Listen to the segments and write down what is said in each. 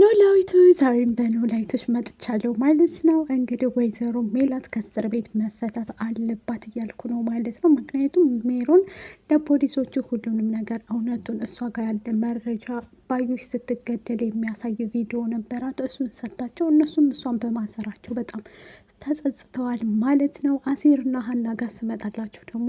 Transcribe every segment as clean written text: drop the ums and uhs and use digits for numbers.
ኖላዊት ዛሬም በኖላዊቶች መጥቻለሁ ማለት ነው። እንግዲህ ወይዘሮ ሜላት ከእስር ቤት መፈታት አለባት እያልኩ ነው ማለት ነው። ምክንያቱም ሜሮን ለፖሊሶቹ ሁሉንም ነገር እውነቱን እሷ ጋር ያለ መረጃ ባዩሽ ስትገደል የሚያሳይ ቪዲዮ ነበራት። እሱን ሰጣቸው። እነሱም እሷን በማሰራቸው በጣም ተጸጽተዋል ማለት ነው። አሲርና ሀና ጋር ስመጣላችሁ ደግሞ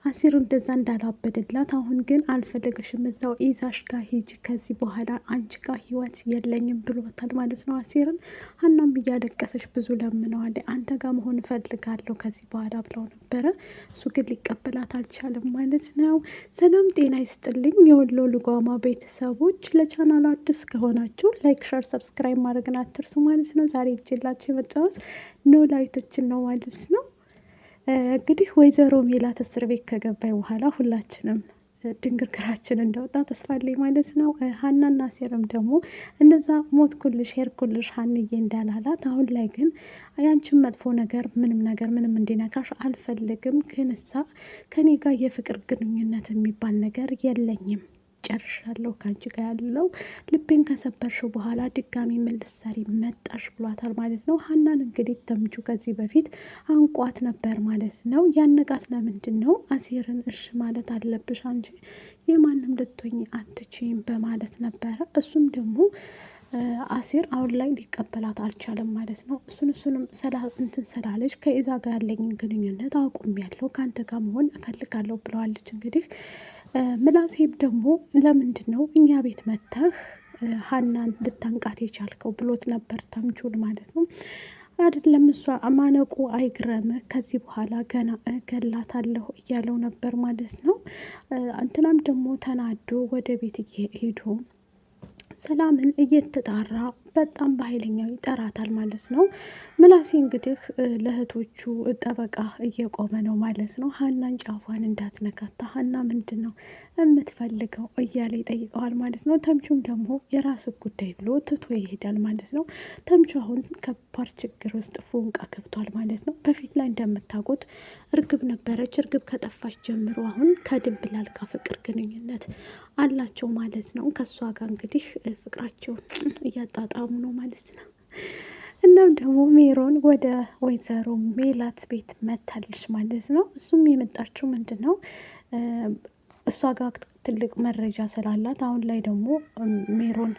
አሲር እንደዛ እንዳላበደላት፣ አሁን ግን አልፈልግሽም እዛው ኢዛሽ ጋር ሂጂ፣ ከዚህ በኋላ አንቺ ጋር ህይወት የለኝም ብሎታል ማለት ነው አሲርን። ሀናም እያለቀሰች ብዙ ለምነዋል። አንተ ጋር መሆን እፈልጋለሁ ከዚህ በኋላ ብለው ነበረ። እሱ ግን ሊቀበላት አልቻለም ማለት ነው። ሰላም ጤና ይስጥልኝ የወሎ ልጓማ ቤተሰቦች፣ ለቻናሉ አዲስ ከሆናችሁ ላይክ፣ ሸር፣ ሰብስክራይብ ማድረግን አትርሱ ማለት ነው። ዛሬ ይዤላችሁ የመጣሁት ኖላዊቶችን ነው ማለት ነው። እንግዲህ ወይዘሮ ሜላት እስር ቤት ከገባይ በኋላ ሁላችንም ድንግርግራችን እንደወጣ ተስፋ አለኝ ማለት ነው። ሀናና አሴርም ደግሞ እንደዛ ሞት ኩልሽ ሄር ኩልሽ ሀንዬ እንዳላላት፣ አሁን ላይ ግን ያንቺን መጥፎ ነገር ምንም እንዲነካሽ አልፈልግም፣ ግን እሳ ከኔ ጋር የፍቅር ግንኙነት የሚባል ነገር የለኝም፣ ጨርሻለሁ ከአንቺ ጋር ያለው ልቤን ከሰበርሽው በኋላ ድጋሚ ምን ልትሰሪ መጣሽ ብሏታል ማለት ነው። ሀናን እንግዲህ ተምቹ ከዚህ በፊት አንቋት ነበር ማለት ነው። ያነቃት ለምንድን ነው? አሴርን እሺ ማለት አለብሽ አንቺ የማንም ልትሆኝ አትችይም በማለት ነበረ። እሱም ደግሞ አሴር አሁን ላይ ሊቀበላት አልቻለም ማለት ነው። እሱንም እንትን ስላለች ከኢዛ ጋር ያለኝን ግንኙነት አቁሜያለሁ፣ ከአንተ ጋር መሆን እፈልጋለሁ ብለዋለች። እንግዲህ ምላሴብ ደግሞ ለምንድን ነው እኛ ቤት መተህ ሀናን ልታንቃት የቻልከው ብሎት ነበር ተምቹን ማለት ነው። አይደለም እሷ ማነቁ አይግረምህ፣ ከዚህ በኋላ ገና እገላታለሁ እያለው ነበር ማለት ነው። እንትናም ደግሞ ተናዶ ወደ ቤት እየሄዱ ሰላምን እየተጣራ በጣም በኃይለኛው ይጠራታል ማለት ነው። ምላሴ እንግዲህ ለእህቶቹ ጠበቃ እየቆመ ነው ማለት ነው። ሀናን ጫፏን እንዳትነካታ፣ ሀና ምንድን ነው የምትፈልገው እያለ ይጠይቀዋል ማለት ነው። ተምቹም ደግሞ የራሱ ጉዳይ ብሎ ትቶ ይሄዳል ማለት ነው። ተምቹ አሁን ከባድ ችግር ውስጥ ፎንቃ ገብቷል ማለት ነው። በፊት ላይ እንደምታውቁት እርግብ ነበረች። እርግብ ከጠፋች ጀምሮ አሁን ከድንብላል ጋር ፍቅር ግንኙነት አላቸው ማለት ነው። ከእሷ ጋር እንግዲህ ፍቅራቸውን እያጣጣሙ ነው ማለት ነው። እናም ደግሞ ሜሮን ወደ ወይዘሮ ሜላት ቤት መታለች ማለት ነው። እሱም የመጣችው ምንድን ነው እሷ ጋር ትልቅ መረጃ ስላላት፣ አሁን ላይ ደግሞ ሜሮን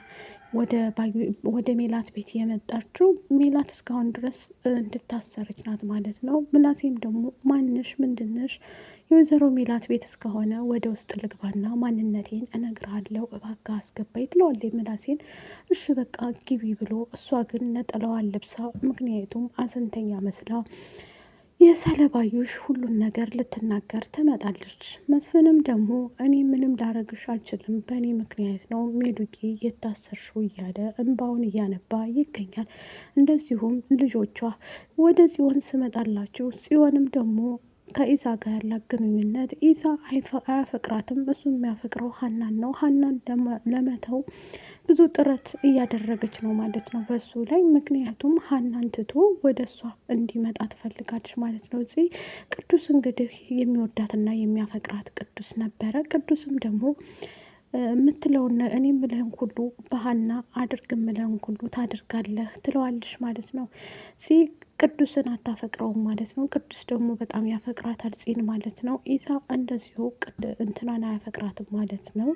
ወደ ሜላት ቤት የመጣችው ሜላት እስካሁን ድረስ እንድታሰረች ናት ማለት ነው። ምላሴም ደግሞ ማንሽ ምንድነሽ? የወይዘሮ ሜላት ቤት እስከሆነ ወደ ውስጥ ልግባና ማንነቴን እነግርሃለሁ እባክህ አስገባኝ ትለዋለች ምላሴን። እሺ በቃ ግቢ ብሎ፣ እሷ ግን ነጠላዋን ለብሳ፣ ምክንያቱም አዘንተኛ መስላ የሰለባዩሽ ሁሉን ነገር ልትናገር ትመጣለች። መስፍንም ደግሞ እኔ ምንም ላረግሽ አልችልም፣ በእኔ ምክንያት ነው ሜዱቄ የታሰርሽው እያለ እንባውን እያነባ ይገኛል። እንደዚሁም ልጆቿ ወደ ጽዮን ስመጣላችሁ፣ ጽዮንም ደግሞ ከኢሳ ጋር ያላት ግንኙነት ኢሳ አያፈቅራትም፣ እሱ የሚያፈቅረው ሀናን ነው። ሀናን ለመተው ብዙ ጥረት እያደረገች ነው ማለት ነው በሱ ላይ። ምክንያቱም ሀናን ትቶ ወደ እሷ እንዲመጣ ትፈልጋለች ማለት ነው። እዚህ ቅዱስ እንግዲህ የሚወዳትና የሚያፈቅራት ቅዱስ ነበረ። ቅዱስም ደግሞ የምትለውን እኔ የምልህን ሁሉ በሀና አድርግ የምልህን ሁሉ ታደርጋለህ ትለዋለች ማለት ነው። ቅዱስን አታፈቅረውም ማለት ነው። ቅዱስ ደግሞ በጣም ያፈቅራታል ፂን ማለት ነው። ኢሳ እንደዚሁ እንትናን አያፈቅራትም ማለት ነው።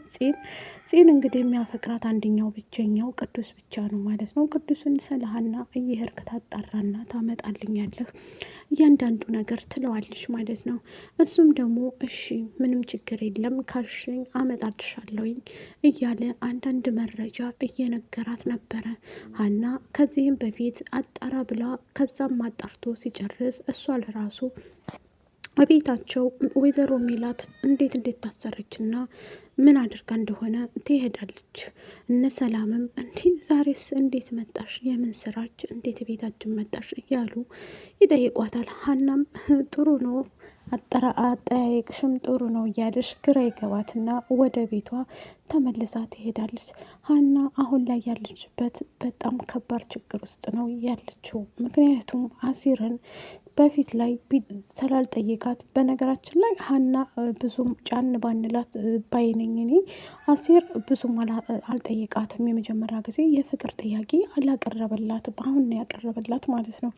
ፂን እንግዲህ የሚያፈቅራት አንደኛው ብቸኛው ቅዱስ ብቻ ነው ማለት ነው። ቅዱስን ስለ ሀና እየሄድክ ታጣራና ታመጣልኛለህ እያንዳንዱ ነገር ትለዋለች ማለት ነው። እሱም ደግሞ እሺ ምንም ችግር የለም ካልሽኝ አመጣልሻለሁኝ እያለ አንዳንድ መረጃ እየነገራት ነበረ። ሀና ከዚህም በፊት አጣራ ብላ ከዛም አጣርቶ ሲጨርስ እሷ ለራሱ ቤታቸው ወይዘሮ ሜላት እንዴት ታሰረችና ምን አድርጋ እንደሆነ ትሄዳለች። እነ ሰላምም እንዴት ዛሬስ እንዴት መጣሽ? የምን ስራች? እንዴት ቤታችን መጣሽ? እያሉ ይጠይቋታል። ሀናም ጥሩ ነው አጠያየቅሽም ጥሩ ነው እያለሽ ግራ ይገባትና ወደ ቤቷ ተመልሳ ትሄዳለች። ሀና አሁን ላይ ያለችበት በጣም ከባድ ችግር ውስጥ ነው ያለችው። ምክንያቱም አሲርን በፊት ላይ ስላልጠየቃት፣ በነገራችን ላይ ሀና ብዙም ጫን ባንላት ባይነኝ እኔ። አሴር ብዙም አልጠየቃትም። የመጀመሪያ ጊዜ የፍቅር ጥያቄ አላቀረበላትም። አሁን ነው ያቀረበላት ማለት ነው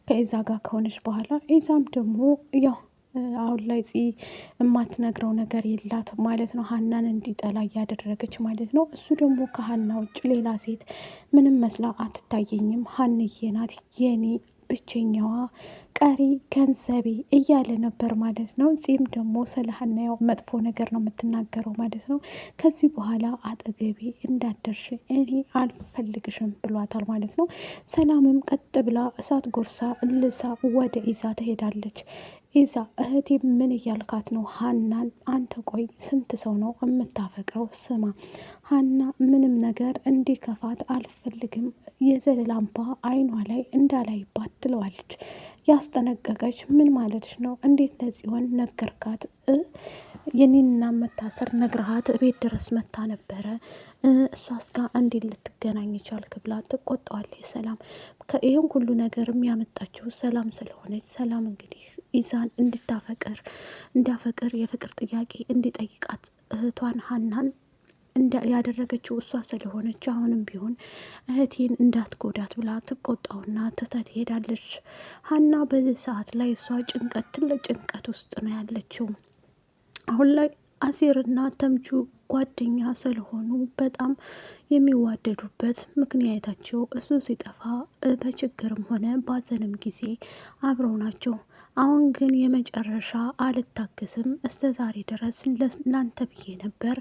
ከኢዛ ጋር ከሆነች በኋላ። ኢዛም ደግሞ ያው አሁን ላይ የማትነግረው ነገር የላት ማለት ነው፣ ሀናን እንዲጠላ እያደረገች ማለት ነው። እሱ ደግሞ ከሀና ውጭ ሌላ ሴት ምንም መስላ አትታየኝም፣ ሀንዬ ናት የኔ ብቸኛዋ ቀሪ ገንዘቤ እያለ ነበር ማለት ነው። ጺም ደግሞ ስለ ሀና ያው መጥፎ ነገር ነው የምትናገረው ማለት ነው። ከዚህ በኋላ አጠገቤ እንዳደርሽ እኔ አልፈልግሽም ብሏታል ማለት ነው። ሰላምም ቀጥ ብላ እሳት ጎርሳ ልሳ ወደ ኢዛ ትሄዳለች። ኢዛ እህቴ ምን እያልካት ነው ሀናን? አንተ ቆይ ስንት ሰው ነው የምታፈቅረው? ስማ ሀና ምንም ነገር እንዲከፋት አልፈልግም፣ የዘለላ እንባ አይኗ ላይ እንዳላይባት ትለዋለች። ያስጠነቀቀች ምን ማለትሽ ነው? እንዴት ለጽዮን ነገርካት? የኔና መታሰር ነግረሃት ቤት ድረስ መታ ነበረ፣ እሷስ ጋር እንዴት ልትገናኝ ቻልክ? ብላ ትቆጣዋለች ሰላም። ይህን ሁሉ ነገርም ያመጣችው ሰላም ስለሆነች፣ ሰላም እንግዲህ ኢዛን እንዲያፈቅር የፍቅር ጥያቄ እንዲጠይቃት እህቷን ሀናን ያደረገችው እሷ ስለሆነች አሁንም ቢሆን እህቴን እንዳትጎዳት ብላ ትቆጣውና ትታት ትሄዳለች። ሀና በዚህ ሰዓት ላይ እሷ ትልቅ ጭንቀት ውስጥ ነው ያለችው። አሁን ላይ አሴርና ተምቹ ጓደኛ ስለሆኑ በጣም የሚዋደዱበት ምክንያታቸው እሱ ሲጠፋ በችግርም ሆነ ባዘንም ጊዜ አብረው ናቸው። አሁን ግን የመጨረሻ አልታገስም፣ እስከ ዛሬ ድረስ ላንተ ብዬ ነበር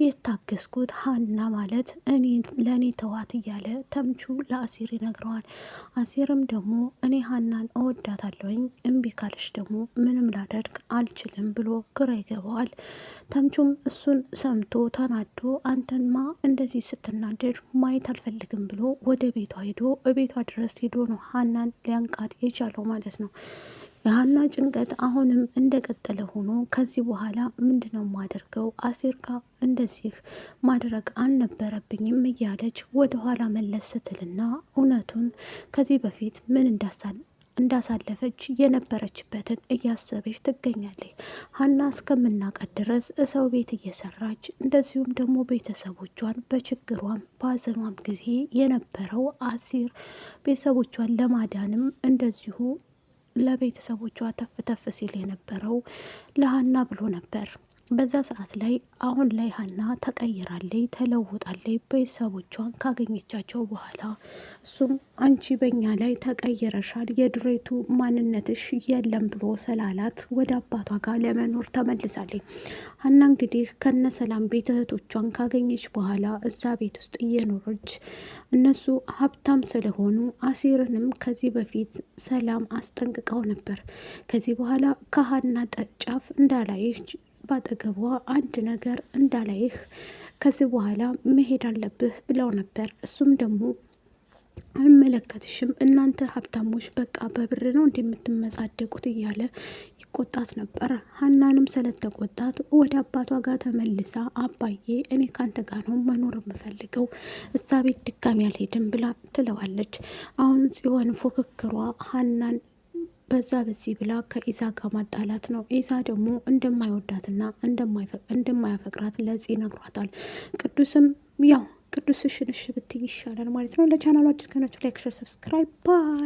የታገስኩት፣ ሀና ማለት ለእኔ ተዋት እያለ ተምቹ ለአሴር ይነግረዋል። አሴርም ደግሞ እኔ ሀናን እወዳታለሁኝ፣ እምቢ ካለች ደግሞ ምንም ላደርግ አልችልም ብሎ ግራ ይገባዋል። ተምቹም እሱን ሰምቶ ተናዶ አንተንማ እንደዚህ ስትናደድ ማየት አልፈልግም ብሎ ወደ ቤቷ ሄዶ ቤቷ ድረስ ሄዶ ነው ሀናን ሊያንቃት የቻለው ማለት ነው። የሀና ጭንቀት አሁንም እንደቀጠለ ሆኖ ከዚህ በኋላ ምንድነው ማደርገው? አሴር ጋር እንደዚህ ማድረግ አልነበረብኝም እያለች ወደኋላ መለስ ስትልና እውነቱን ከዚህ በፊት ምን እንዳሳለፈች የነበረችበትን እያሰበች ትገኛለች። ሀና እስከምናቀት ድረስ ሰው ቤት እየሰራች እንደዚሁም ደግሞ ቤተሰቦቿን በችግሯም በሀዘኗም ጊዜ የነበረው አሲር ቤተሰቦቿን ለማዳንም እንደዚሁ ለቤተሰቦቿ ተፍ ሲል የነበረው ለሀና ብሎ ነበር። በዛ ሰዓት ላይ አሁን ላይ ሀና ተቀይራለች፣ ተለውጣለች። ቤተሰቦቿን ካገኘቻቸው በኋላ እሱም አንቺ በኛ ላይ ተቀይረሻል፣ የድሬቱ ማንነትሽ የለም ብሎ ስላላት ወደ አባቷ ጋር ለመኖር ተመልሳለች። ሀና እንግዲህ ከነ ሰላም ቤት እህቶቿን ካገኘች በኋላ እዛ ቤት ውስጥ እየኖረች እነሱ ሀብታም ስለሆኑ አሲርንም ከዚህ በፊት ሰላም አስጠንቅቀው ነበር። ከዚህ በኋላ ከሀና ጫፍ እንዳላይሽ ባጠገቧ አንድ ነገር እንዳላይህ ከዚህ በኋላ መሄድ አለብህ ብለው ነበር። እሱም ደግሞ አይመለከትሽም፣ እናንተ ሀብታሞች በቃ በብር ነው እንደምትመጻደቁት እያለ ይቆጣት ነበር። ሀናንም ስለተቆጣት ወደ አባቷ ጋር ተመልሳ አባዬ እኔ ካንተ ጋር ነው መኖር የምፈልገው፣ እዛ ቤት ድጋሚ አልሄድም ብላ ትለዋለች። አሁን ጽዮን ፉክክሯ ሀናን በዛ በዚህ ብላ ከኢዛ ጋር ማጣላት ነው። ኢዛ ደግሞ እንደማይወዳትና እንደማያፈቅራት ለጽ ይነግሯታል። ቅዱስም ያው ቅዱስ ሽንሽ ብትይ ይሻላል ማለት ነው። ለቻናሉ አዲስ ከሆናችሁ ላይክ፣ ሸር፣ ሰብስክራይብ ባይ